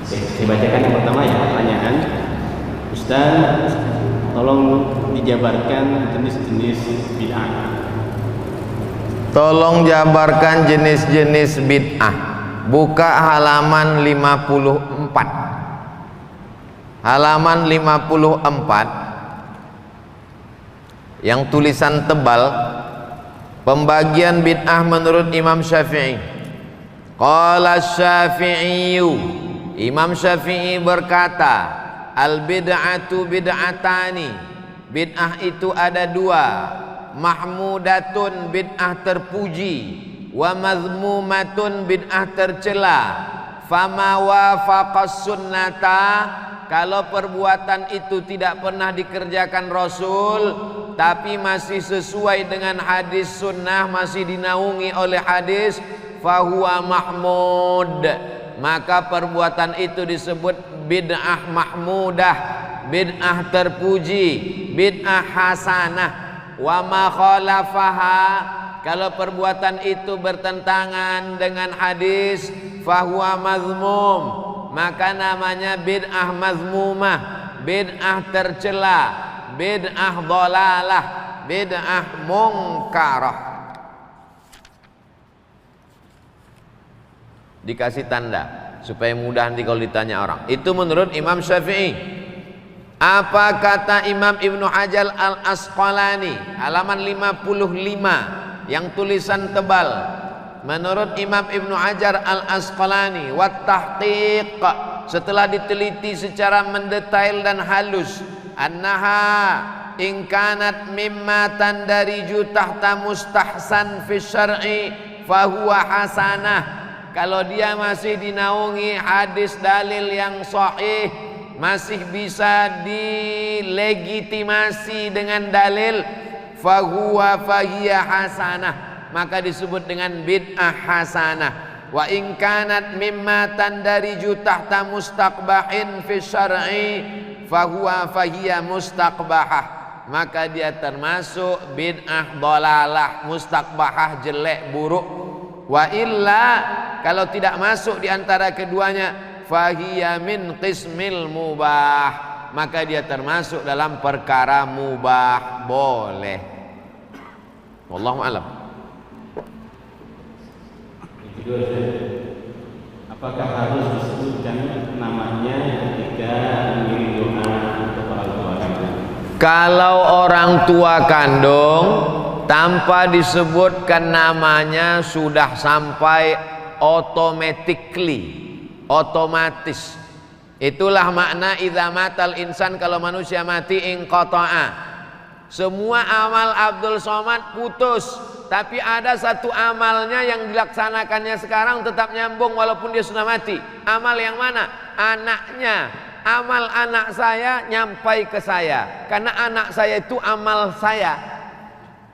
Saya bacakan yang pertama ya, pertanyaan. Ustaz, tolong dijabarkan jenis-jenis bid'ah. Tolong jabarkan jenis-jenis bid'ah. Buka halaman 54. Halaman 54 yang tulisan tebal, pembagian bid'ah menurut Imam Syafi'i. Qala Syafi'i, Imam Syafi'i berkata, al bid'atu bid'atani, bid'ah itu ada dua, mahmudatun bid'ah terpuji, wa mazmumatun bid'ah tercela. Fama wafaqas sunnata, kalau perbuatan itu tidak pernah dikerjakan Rasul tapi masih sesuai dengan hadis sunnah, masih dinaungi oleh hadis, fahuwa mahmud, maka perbuatan itu disebut bid'ah mahmudah, bid'ah terpuji, bid'ah hasanah. Wa ma khalafaha, kalau perbuatan itu bertentangan dengan hadis, fahuwa mazmum, maka namanya bid'ah mazmumah, bid'ah tercela, bid'ah dhalalah, bid'ah mungkarah. Dikasih tanda supaya mudah nanti kalau ditanya orang. Itu menurut Imam Syafi'i. Apa kata Imam Ibnu Hajar Al-Asqalani, halaman 55 yang tulisan tebal. Menurut Imam Ibnu Hajar Al-Asqalani, wat tahqiq, setelah diteliti secara mendetail dan halus, annaha in kanat mimma tandariju tahta mustahsan fi syar'i fahuwa hasanah, kalau dia masih dinaungi hadis dalil yang sahih, masih bisa dilegitimasi dengan dalil, fahuwa fahiya hasanah, maka disebut dengan bid'ah hasanah. Wa in kanat mimma tandariju tahta mustaqbahin fi syar'i fahuwa fahiya mustaqbahah, maka dia termasuk bid'ah dhalalah, mustaqbahah, jelek, buruk. Wa illa, kalau tidak masuk di antara keduanya, fahiya min qismil mubah, maka dia termasuk dalam perkara mubah, boleh. Wallahu a'lam. Kedua, apakah harus disebutkan namanya ketika mengirim doa untuk orang tua kandung? Kalau orang tua kandung tanpa disebutkan namanya sudah sampai otomatis. Itulah makna idza matal insan, kalau manusia mati inqata'a. Semua amal Abdul Somad putus, tapi ada satu amalnya yang dilaksanakannya sekarang tetap nyambung walaupun dia sudah mati. Amal yang mana? Anaknya. Amal anak saya nyampai ke saya, karena anak saya itu amal saya.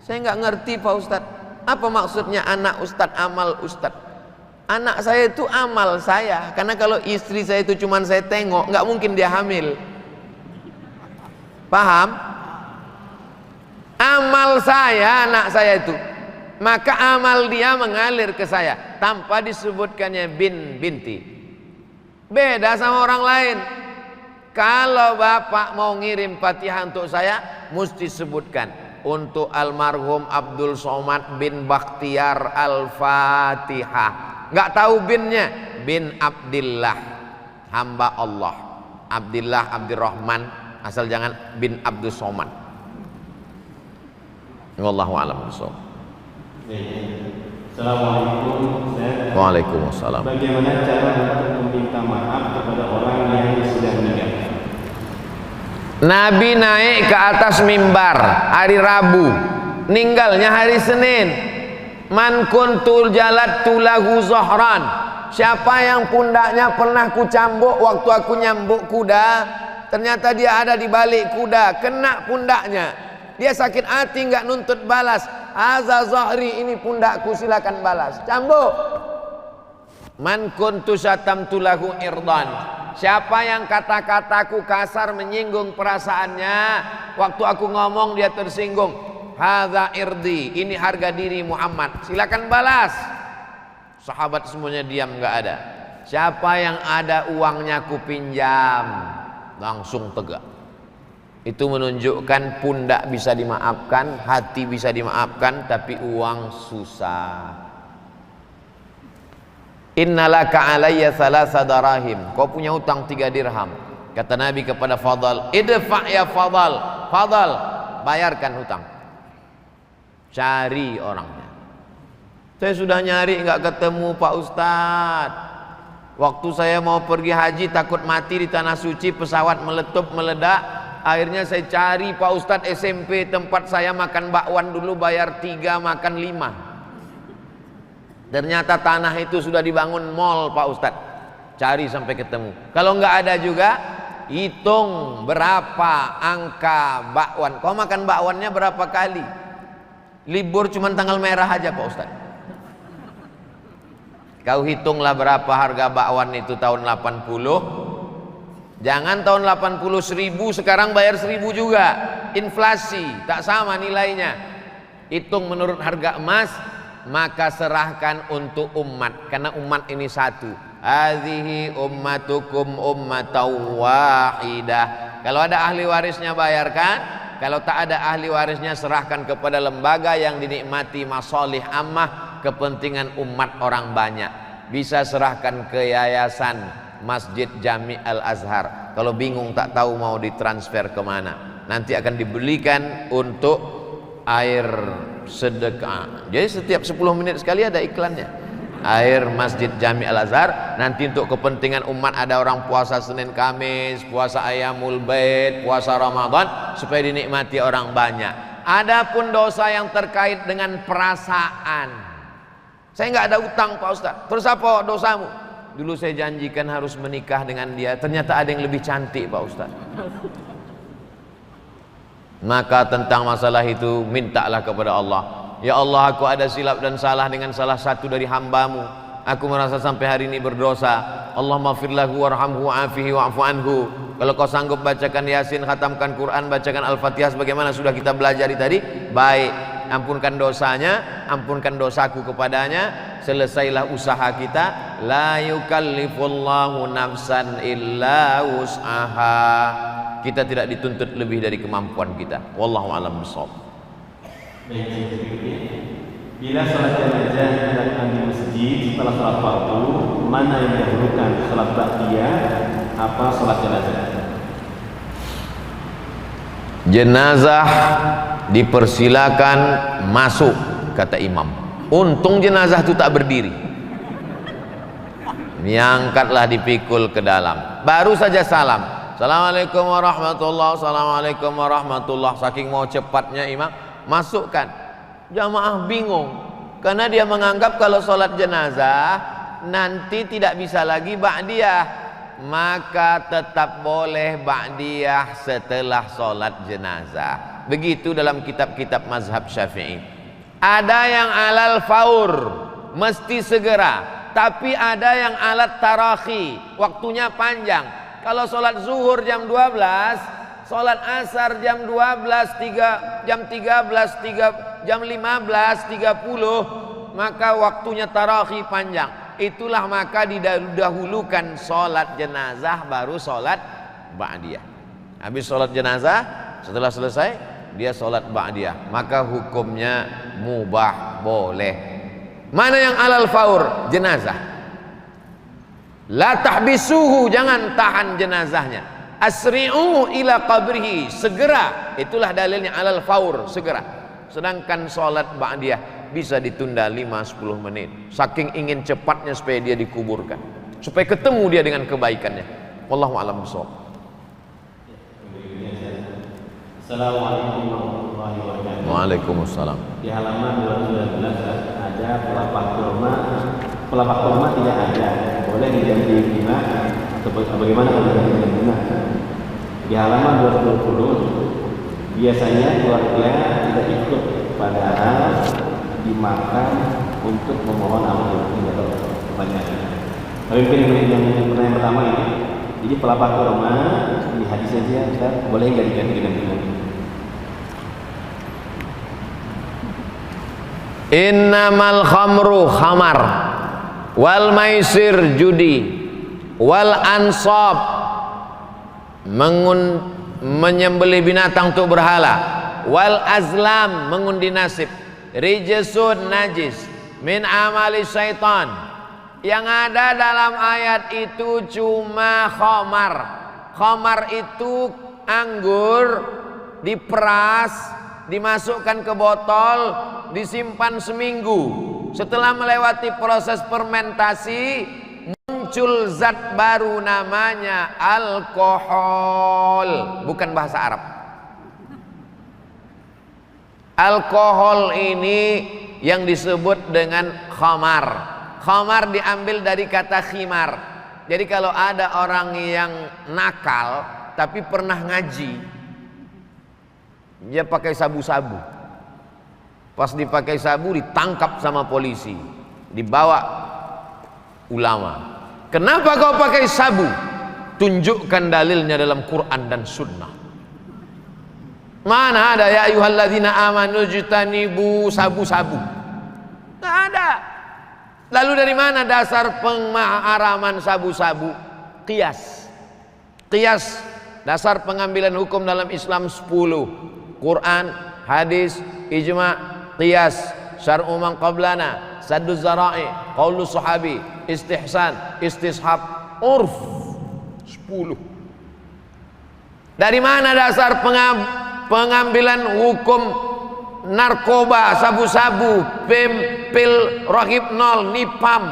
Saya nggak ngerti Pak Ustadz, apa maksudnya anak Ustadz, amal Ustadz? Anak saya itu amal saya, karena kalau istri saya itu cuman saya tengok, nggak mungkin dia hamil. Paham? Amal saya, anak saya itu, maka amal dia mengalir ke saya tanpa disebutkannya binti. Beda sama orang lain. Kalau bapak mau ngirim Fatihah untuk saya, mesti sebutkan untuk almarhum Abdul Somad bin Bakhtiar Al-Fatihah. Nggak tahu binnya, bin Abdillah, hamba Allah. Abdillah, Abdurrahman, asal jangan bin Abdul Somad. Wallahu a'lam bishawab. Assalamualaikum. Waalaikumsalam. Bagaimana cara untuk meminta maaf kepada orang yang sudah meninggal? Nabi naik ke atas mimbar hari Rabu, meninggalnya hari Senin. Man kuntul jalat tulahu zohran, siapa yang pundaknya pernah ku cambuk waktu aku nyambuk kuda, ternyata dia ada di balik kuda, kena pundaknya, dia sakit hati, nggak nuntut balas. Azza zohri, ini pundakku, silakan balas, cambuk. Man kuntu syatamtu lahu irdan, siapa yang kata-kataku kasar menyinggung perasaannya, waktu aku ngomong dia tersinggung, hadza irdi, ini harga diri Muhammad, silakan balas. Sahabat semuanya diam, nggak ada. Siapa yang ada uangnya ku pinjam, langsung tegak. Itu menunjukkan pundak bisa dimaafkan, hati bisa dimaafkan, tapi uang susah. Innalaka alayya thalatha darahim. Kau punya utang 3 dirham. Kata Nabi kepada Fadal, idfa' ya Fadal. Fadal, bayarkan hutang. Cari orangnya. Saya sudah nyari nggak ketemu Pak Ustadz. Waktu saya mau pergi haji takut mati di tanah suci, pesawat meletup meledak. Akhirnya saya cari Pak Ustadz SMP tempat saya makan bakwan dulu, bayar 3 makan 5. Ternyata tanah itu sudah dibangun mall Pak Ustadz. Cari sampai ketemu. Kalau nggak ada juga, hitung berapa angka bakwan. Kau makan bakwannya berapa kali? Libur cuma tanggal merah aja Pak Ustadz. Kau hitunglah berapa harga bakwan itu tahun 80. Jangan tahun 80 1000, sekarang bayar 1000 juga. Inflasi, tak sama nilainya. Hitung menurut harga emas, maka serahkan untuk umat, karena umat ini satu. Hadhihi ummatukum ummatan wahidah. Kalau ada ahli warisnya bayarkan, kalau tak ada ahli warisnya serahkan kepada lembaga yang dinikmati masalih ammah, kepentingan umat orang banyak. Bisa serahkan ke yayasan Masjid Jami Al-Azhar. Kalau bingung tak tahu mau ditransfer kemana, nanti akan dibelikan untuk air sedekah. Jadi setiap 10 menit sekali ada iklannya. Air Masjid Jami Al-Azhar. Nanti untuk kepentingan umat, ada orang puasa Senin Kamis, puasa Ayyamul Bait, puasa Ramadan, supaya dinikmati orang banyak. Adapun dosa yang terkait dengan perasaan, saya nggak ada utang Pak Ustaz. Terus apa dosamu? Dulu saya janjikan harus menikah dengan dia, ternyata ada yang lebih cantik Pak Ustaz. Maka tentang masalah itu mintalah kepada Allah. Ya Allah, aku ada silap dan salah dengan salah satu dari hambamu. Aku merasa sampai hari ini berdosa. Allahumma firlahu warhamhu wa'afihi wa'fu anhu. Kalau kau sanggup bacakan Yasin, khatamkan Quran, bacakan Al-Fatihah sebagaimana sudah kita belajari tadi, baik. Ampunkan dosanya, ampunkan dosaku kepadanya. Selesailah usaha kita. La yukallifullahu nafsan illa wus'aha. Kita tidak dituntut lebih dari kemampuan kita. Wallahu a'lam bishawab. Baik, berikutnya. Bila salat jenazah dilakukan di masjid setelah salat fardu, mana yang didahulukan, salat ba'diyah apa salat jenazah? Jenazah dipersilakan masuk, kata imam. Untung jenazah itu tak berdiri. Diangkatlah, dipikul ke dalam. Baru saja salam. Assalamualaikum warahmatullahi, assalamualaikum warahmatullahi. Saking mau cepatnya imam, masukkan. Jamaah bingung, karena dia menganggap kalau sholat jenazah nanti tidak bisa lagi ba'diyah, maka tetap boleh ba'diyah setelah sholat jenazah. Begitu dalam kitab-kitab mazhab Syafi'i. Ada yang alal faur, mesti segera, tapi ada yang alat tarakhi, waktunya panjang. Kalau sholat zuhur jam 12, sholat asar jam 12, jam 13, jam 15.30, maka waktunya tarakhi panjang. Itulah maka didahulukan sholat jenazah baru sholat ba'diyah. Habis sholat jenazah, setelah selesai dia sholat ba'diyah, maka hukumnya mubah, boleh. Mana yang alal faur? Jenazah. La tahbisuhu, jangan tahan jenazahnya. Asri'u ila qabrihi, segera. Itulah dalilnya alal faur, segera. Sedangkan sholat ba'diyah bisa ditunda 5-10 menit. Saking ingin cepatnya supaya dia dikuburkan, supaya ketemu dia dengan kebaikannya. Wallahu a'lam bishawab. Assalamualaikum warahmatullahi wabarakatuh. Waalaikumsalam. Di halaman 212 ada pelapak kurma. Pelapak kurma tidak ada. Boleh diganti bunga atau bagaimana kalau diganti bunga? Di halaman 220 biasanya keluarga tidak ikut, padahal dimakan untuk memohon amal atau kebanyakan. Tapi mungkin yang pertanyaan pertama ini, jadi pelapak kurma di hadis saja Ustaz, boleh nggak diganti dengan bunga? Innamal khamru khamar wal maisir judi wal ansab, menyembelih binatang untuk berhala, wal azlam, mengundi nasib, rijsun, najis, min amali syaitan. Yang ada dalam ayat itu cuma khamar. Khamar itu anggur diperas, dimasukkan ke botol, disimpan seminggu. Setelah melewati proses fermentasi, muncul zat baru namanya alkohol. Bukan bahasa Arab. Alkohol ini yang disebut dengan khamar. Khamar diambil dari kata khimar. Jadi kalau ada orang yang nakal tapi pernah ngaji, dia pakai sabu-sabu. Pas dipakai sabu ditangkap sama polisi, dibawa ulama. Kenapa kau pakai sabu? Tunjukkan dalilnya dalam Quran dan Sunnah. Mana ada ya ayyuhalladzina amanu jtanibu sabu-sabu? Nggak ada. Lalu dari mana dasar pengharaman sabu-sabu? Qiyas. Qiyas, dasar pengambilan hukum dalam Islam 10. Quran, hadis, ijma', qiyas, syar'u man qablana, saddu zara'i, qaulu sahabi, istihsan, istishab, urf. 10. Dari mana dasar pengambilan hukum narkoba, sabu-sabu, pil rohipnol, nipam?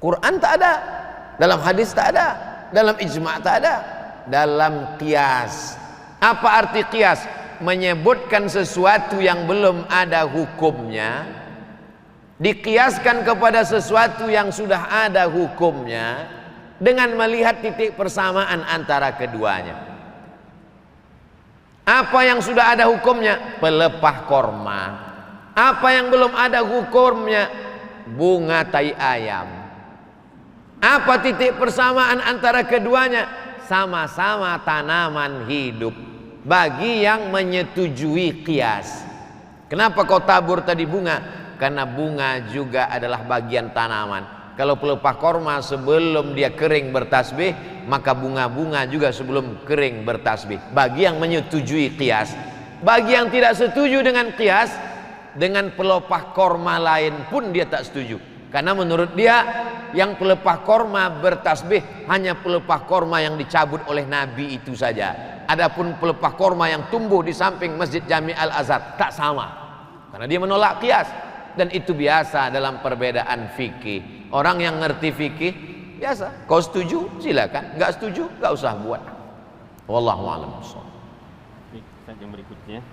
Quran tak ada, dalam hadis tak ada, dalam ijma' tak ada, dalam qiyas. Apa arti qiyas? Menyebutkan sesuatu yang belum ada hukumnya, dikiaskan kepada sesuatu yang sudah ada hukumnya dengan melihat titik persamaan antara keduanya. Apa yang sudah ada hukumnya? Pelepah korma. Apa yang belum ada hukumnya? Bunga tai ayam. Apa titik persamaan antara keduanya? Sama-sama tanaman hidup. Bagi yang menyetujui qiyas. Kenapa kau tabur tadi bunga? Karena bunga juga adalah bagian tanaman. Kalau pelepah korma sebelum dia kering bertasbih, maka bunga-bunga juga sebelum kering bertasbih. Bagi yang menyetujui qiyas. Bagi yang tidak setuju dengan qiyas, dengan pelepah korma lain pun dia tak setuju. Karena menurut dia yang pelepah korma bertasbih hanya pelepah korma yang dicabut oleh Nabi itu saja. Adapun pelepah korma yang tumbuh di samping Masjid Jami Al-Azhar tak sama. Karena dia menolak qiyas. Dan itu biasa dalam perbedaan fikih. Orang yang ngerti fikih biasa. Kau setuju silakan, nggak setuju nggak usah buat. Wallahu a'lam. Yang berikutnya,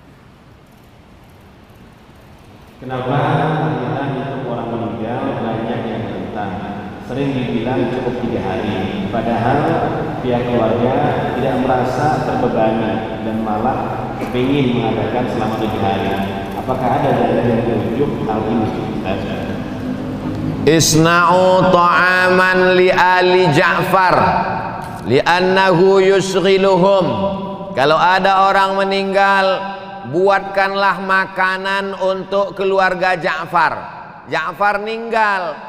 kenapa tahlilan untuk orang meninggal banyak yang tentang? Sering dibilang cukup 3 hari, padahal pihak keluarga tidak merasa terbebani dan malah ingin mengadakan selama 7 hari. Apakah ada dalil yang merujuk hal ini? Isna'u ta'aman li ali Ja'far li'annahu yusghiluhum. Kalau ada orang meninggal, buatkanlah makanan untuk keluarga Ja'far. Ja'far meninggal,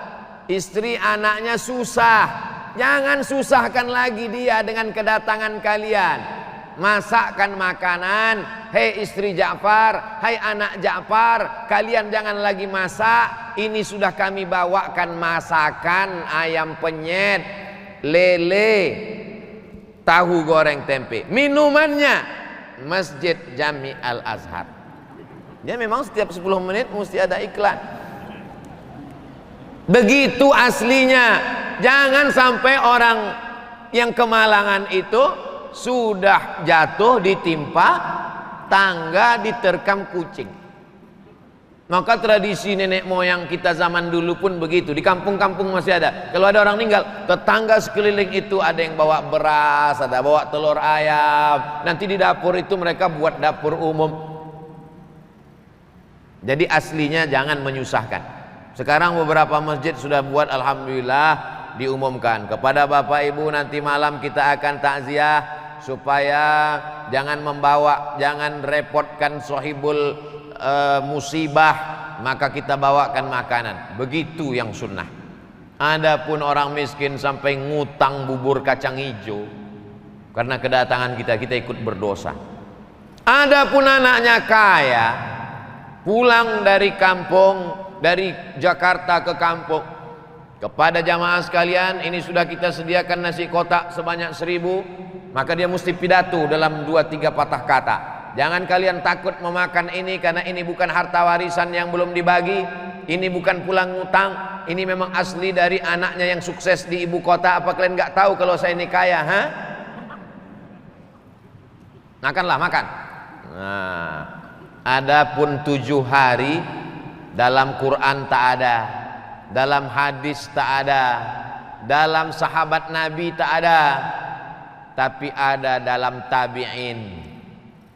istri anaknya susah. Jangan susahkan lagi dia dengan kedatangan kalian. Masakkan makanan. Hei istri Ja'far, hai anak Ja'far, kalian jangan lagi masak. Ini sudah kami bawakan masakan ayam penyet, lele, tahu goreng tempe. Minumannya Masjid Jami Al-Azhar. Dia memang setiap 10 menit mesti ada iklan. Begitu aslinya. Jangan sampai orang yang kemalangan itu sudah jatuh ditimpa tangga, diterkam kucing. Maka tradisi nenek moyang kita zaman dulu pun begitu. Di kampung-kampung masih ada. Kalau ada orang meninggal, tetangga sekeliling itu ada yang bawa beras, ada bawa telur ayam. Nanti di dapur itu mereka buat dapur umum. Jadi aslinya jangan menyusahkan. Sekarang beberapa masjid sudah buat, alhamdulillah, diumumkan kepada bapak ibu nanti malam kita akan takziah, supaya jangan membawa, jangan repotkan sohibul musibah, maka kita bawakan makanan. Begitu yang sunnah. Adapun orang miskin sampai ngutang bubur kacang hijau karena kedatangan kita ikut berdosa. Adapun anaknya kaya, pulang dari kampung, dari Jakarta ke kampung, kepada jamaah sekalian, ini sudah kita sediakan nasi kotak sebanyak 1000, maka dia mesti pidato dalam 2-3 patah kata. Jangan kalian takut memakan ini, karena ini bukan harta warisan yang belum dibagi, ini bukan pulang ngutang, ini memang asli dari anaknya yang sukses di ibu kota. Apa kalian nggak tahu kalau saya ini kaya? Makanlah, makan. Nah, adapun 7 hari dalam Quran tak ada, dalam hadis tak ada, dalam sahabat Nabi tak ada, tapi ada dalam tabi'in.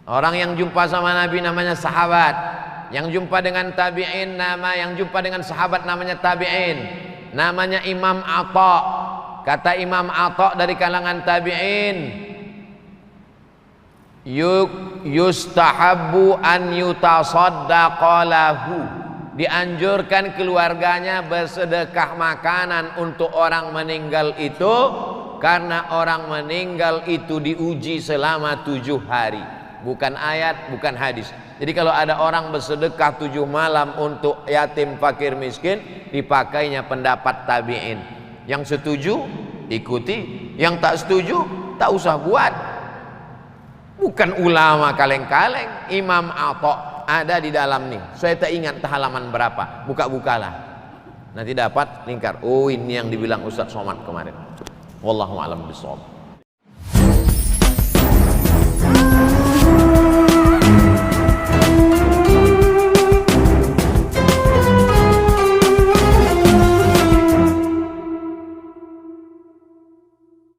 Orang yang jumpa sama Nabi namanya sahabat, yang jumpa dengan tabi'in yang jumpa dengan sahabat namanya tabi'in, namanya Imam Atha. Kata Imam Atha dari kalangan tabi'in, yustahabbu an yutasaddaqa lahu, dianjurkan keluarganya bersedekah makanan untuk orang meninggal itu, karena orang meninggal itu diuji selama 7 hari. Bukan ayat, bukan hadis. Jadi kalau ada orang bersedekah 7 malam untuk yatim, fakir, miskin, dipakainya pendapat tabi'in. Yang setuju ikuti, yang tak setuju tak usah buat. Bukan ulama kaleng-kaleng. Imam Atha ada di dalam nih, saya tak ingat halaman berapa, buka-bukalah nanti dapat lingkar. Oh, ini yang dibilang Ustaz Somad kemarin. Wallahu a'lam bishawab.